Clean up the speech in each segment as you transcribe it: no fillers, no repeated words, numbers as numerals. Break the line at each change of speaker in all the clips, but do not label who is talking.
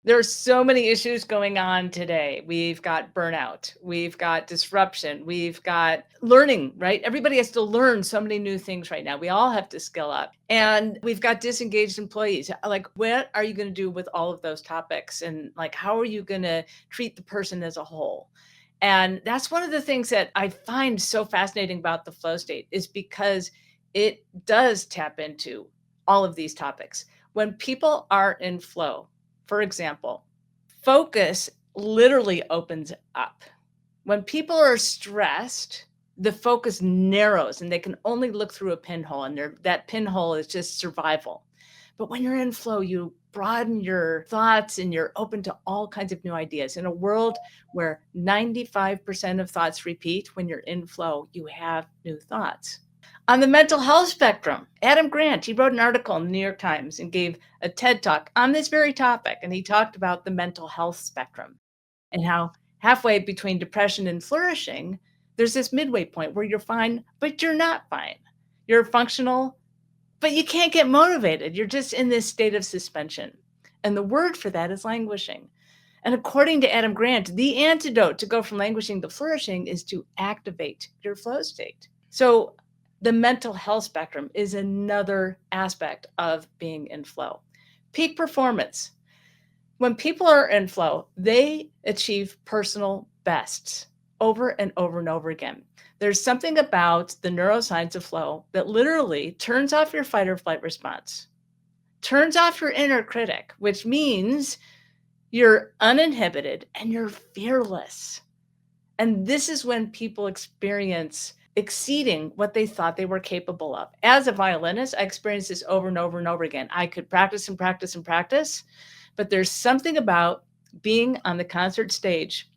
There are so many issues going on today. We've got burnout, we've got disruption, we've got learning, right? Everybody has to learn so many new things right now. We all have to skill up. And we've got disengaged employees. Like, what are you going to do with all of those topics? And like, how are you going to treat the person as a whole? And that's one of the things that I find so fascinating about the flow state is because it does tap into all of these topics. When people are in flow, for example, focus literally opens up. When people are stressed, the focus narrows and they can only look through a pinhole, and that pinhole is just survival. But when you're in flow, you broaden your thoughts and you're open to all kinds of new ideas. In a world where 95% of thoughts repeat, when you're in flow, you have new thoughts. On the mental health spectrum, Adam Grant, he wrote an article in the New York Times and gave a TED talk on this very topic. And he talked about the mental health spectrum and how halfway between depression and flourishing, there's this midway point where you're fine, but you're not fine. You're functional, but you can't get motivated. You're just in this state of suspension. And the word for that is languishing. And according to Adam Grant, the antidote to go from languishing to flourishing is to activate your flow state. So the mental health spectrum is another aspect of being in flow. Peak performance. When people are in flow, they achieve personal bests over and over and over again. There's something about the neuroscience of flow that literally turns off your fight or flight response, turns off your inner critic, which means you're uninhibited and you're fearless. And this is when people experience exceeding what they thought they were capable of. As a violinist, I experienced this over and over and over again. I could practice and practice and practice, but there's something about being on the concert stage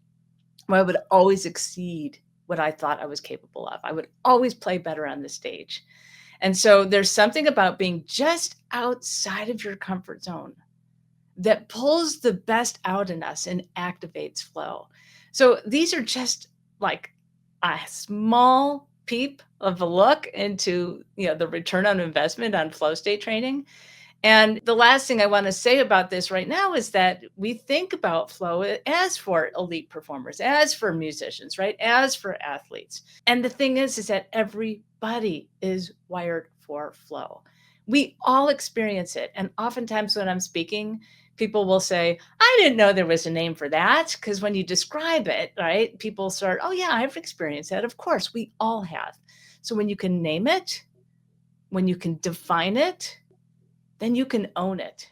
where I would always exceed what I thought I was capable of. I would always play better on the stage. And so there's something about being just outside of your comfort zone that pulls the best out in us and activates flow. So these are just like a small peep of a look into, the return on investment on flow state training. And the last thing I want to say about this right now is that we think about flow as for elite performers, as for musicians, right? As for athletes. And the thing is that everybody is wired for flow. We all experience it. And oftentimes when I'm speaking, people will say, I didn't know there was a name for that. Because when you describe it, right, people start, oh, yeah, I've experienced that. Of course, we all have. So when you can name it, when you can define it, then you can own it.